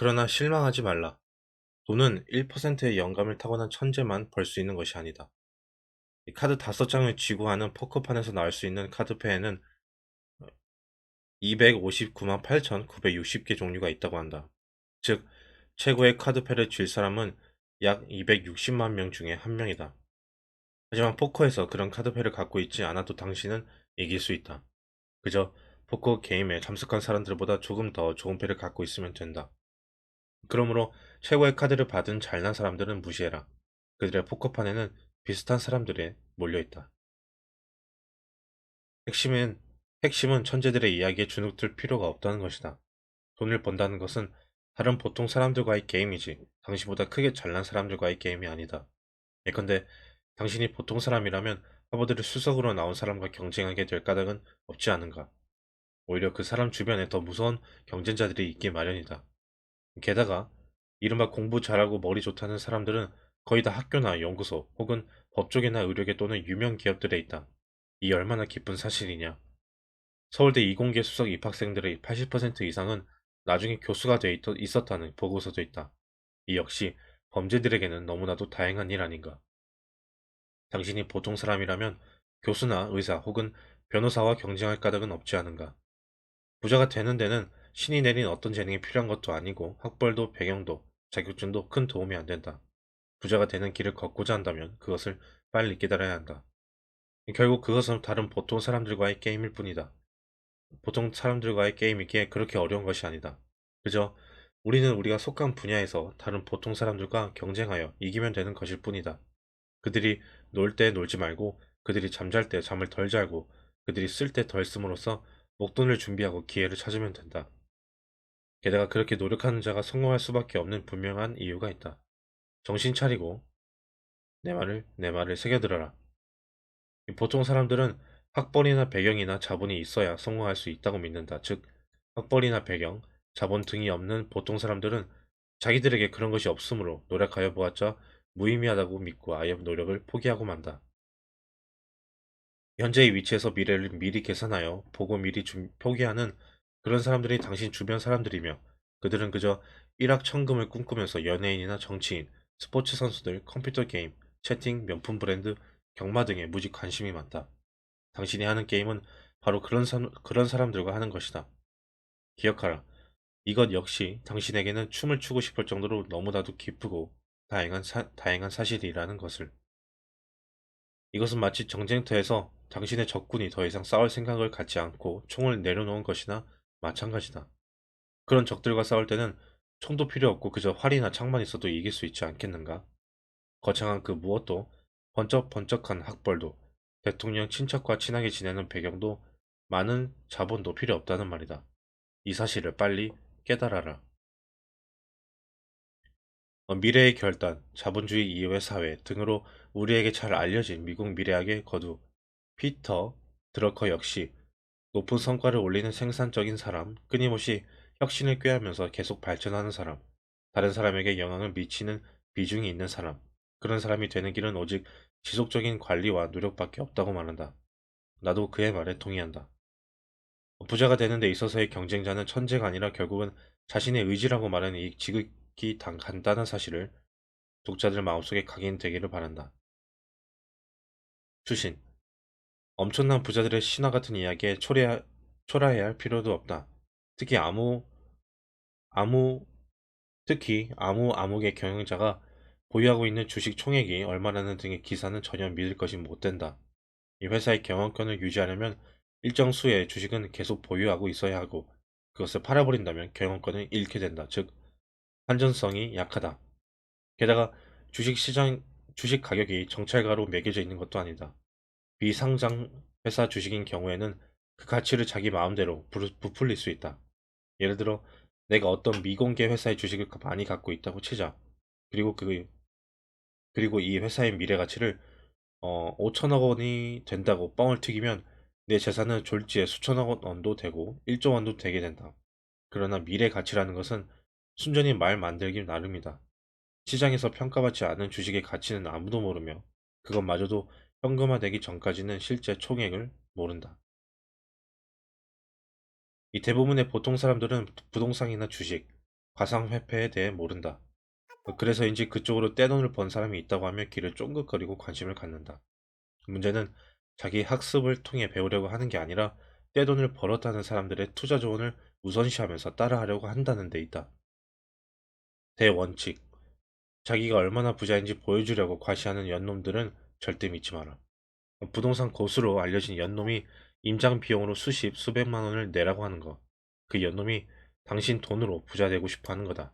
그러나 실망하지 말라. 돈은 1%의 영감을 타고난 천재만 벌 수 있는 것이 아니다. 이 카드 5장을 쥐고 하는 포커판에서 나올 수 있는 카드패에는 259만 8,960개 종류가 있다고 한다. 즉, 최고의 카드패를 쥘 사람은 약 260만 명 중에 한 명이다. 하지만 포커에서 그런 카드패를 갖고 있지 않아도 당신은 이길 수 있다. 그저 포커 게임에 참석한 사람들보다 조금 더 좋은 패를 갖고 있으면 된다. 그러므로 최고의 카드를 받은 잘난 사람들은 무시해라. 그들의 포커판에는 비슷한 사람들이 몰려있다. 핵심은, 핵심은 천재들의 이야기에 주눅들 필요가 없다는 것이다. 돈을 번다는 것은 다른 보통 사람들과의 게임이지 당신보다 크게 잘난 사람들과의 게임이 아니다. 예컨대 당신이 보통 사람이라면 하버드를 수석으로 나온 사람과 경쟁하게 될 까닭은 없지 않은가. 오히려 그 사람 주변에 더 무서운 경쟁자들이 있기 마련이다. 게다가 이른바 공부 잘하고 머리 좋다는 사람들은 거의 다 학교나 연구소 혹은 법조계나 의료계 또는 유명 기업들에 있다. 이 얼마나 기쁜 사실이냐. 서울대 이공계 수석 입학생들의 80% 이상은 나중에 교수가 돼 있었다는 보고서도 있다. 이 역시 범죄들에게는 너무나도 다행한 일 아닌가. 당신이 보통 사람이라면 교수나 의사 혹은 변호사와 경쟁할 까닭은 없지 않은가. 부자가 되는 데는 신이 내린 어떤 재능이 필요한 것도 아니고 학벌도 배경도 자격증도 큰 도움이 안 된다. 부자가 되는 길을 걷고자 한다면 그것을 빨리 깨달아야 한다. 결국 그것은 다른 보통 사람들과의 게임일 뿐이다. 보통 사람들과의 게임이기에 그렇게 어려운 것이 아니다. 그저 우리는 우리가 속한 분야에서 다른 보통 사람들과 경쟁하여 이기면 되는 것일 뿐이다. 그들이 놀 때 놀지 말고 그들이 잠잘 때 잠을 덜 자고 그들이 쓸 때 덜 씀으로써 목돈을 준비하고 기회를 찾으면 된다. 게다가 그렇게 노력하는 자가 성공할 수밖에 없는 분명한 이유가 있다. 정신 차리고 내 말을 새겨들어라. 보통 사람들은 학벌이나 배경이나 자본이 있어야 성공할 수 있다고 믿는다. 즉, 학벌이나 배경, 자본 등이 없는 보통 사람들은 자기들에게 그런 것이 없으므로 노력하여 보았자 무의미하다고 믿고 아예 노력을 포기하고 만다. 현재의 위치에서 미래를 미리 계산하여 보고 미리 포기하는 그런 사람들이 당신 주변 사람들이며 그들은 그저 일확천금을 꿈꾸면서 연예인이나 정치인, 스포츠 선수들, 컴퓨터 게임, 채팅, 명품 브랜드, 경마 등에 무지 관심이 많다. 당신이 하는 게임은 바로 그런 사람들과 하는 것이다. 기억하라. 이것 역시 당신에게는 춤을 추고 싶을 정도로 너무나도 기쁘고 다행한 사실이라는 것을. 이것은 마치 정쟁터에서 당신의 적군이 더 이상 싸울 생각을 갖지 않고 총을 내려놓은 것이나 마찬가지다. 그런 적들과 싸울 때는 총도 필요 없고 그저 활이나 창만 있어도 이길 수 있지 않겠는가? 거창한 그 무엇도, 번쩍번쩍한 학벌도, 대통령 친척과 친하게 지내는 배경도, 많은 자본도 필요 없다는 말이다. 이 사실을 빨리 깨달아라. 미래의 결단, 자본주의 이후의 사회 등으로 우리에게 잘 알려진 미국 미래학의 거두 피터 드러커 역시 높은 성과를 올리는 생산적인 사람, 끊임없이 혁신을 꾀하면서 계속 발전하는 사람, 다른 사람에게 영향을 미치는 비중이 있는 사람, 그런 사람이 되는 길은 오직 지속적인 관리와 노력밖에 없다고 말한다. 나도 그의 말에 동의한다. 부자가 되는 데 있어서의 경쟁자는 천재가 아니라 결국은 자신의 의지라고 말하는 이 지극히 간단한 사실을 독자들 마음속에 각인되기를 바란다. 추신. 엄청난 부자들의 신화 같은 이야기에 초라해야 할 필요도 없다. 특히 아무, 특히 암흑의 경영자가 보유하고 있는 주식 총액이 얼마라는 등의 기사는 전혀 믿을 것이 못 된다. 이 회사의 경영권을 유지하려면 일정 수의 주식은 계속 보유하고 있어야 하고 그것을 팔아버린다면 경영권을 잃게 된다. 즉, 한전성이 약하다. 게다가 주식 가격이 정찰가로 매겨져 있는 것도 아니다. 비상장 회사 주식인 경우에는 그 가치를 자기 마음대로 부풀릴 수 있다. 예를 들어 내가 어떤 미공개 회사의 주식을 많이 갖고 있다고 치자. 그리고 그리고 이 회사의 미래 가치를 5천억 원이 된다고 뻥을 튀기면 내 재산은 졸지에 수천억 원도 되고 1조 원도 되게 된다. 그러나 미래 가치라는 것은 순전히 말 만들기 나름이다. 시장에서 평가받지 않은 주식의 가치는 아무도 모르며 그것마저도 현금화되기 전까지는 실제 총액을 모른다. 이 대부분의 보통 사람들은 부동산이나 주식, 가상회폐에 대해 모른다. 그래서인지 그쪽으로 떼돈을 번 사람이 있다고 하며 귀를 쫑긋거리고 관심을 갖는다. 문제는 자기 학습을 통해 배우려고 하는 게 아니라 떼돈을 벌었다는 사람들의 투자 조언을 우선시하면서 따라하려고 한다는 데 있다. 대원칙. 자기가 얼마나 부자인지 보여주려고 과시하는 연놈들은 절대 믿지 마라. 부동산 고수로 알려진 연놈이 임장 비용으로 수십, 수백만 원을 내라고 하는 거. 그 연놈이 당신 돈으로 부자 되고 싶어 하는 거다.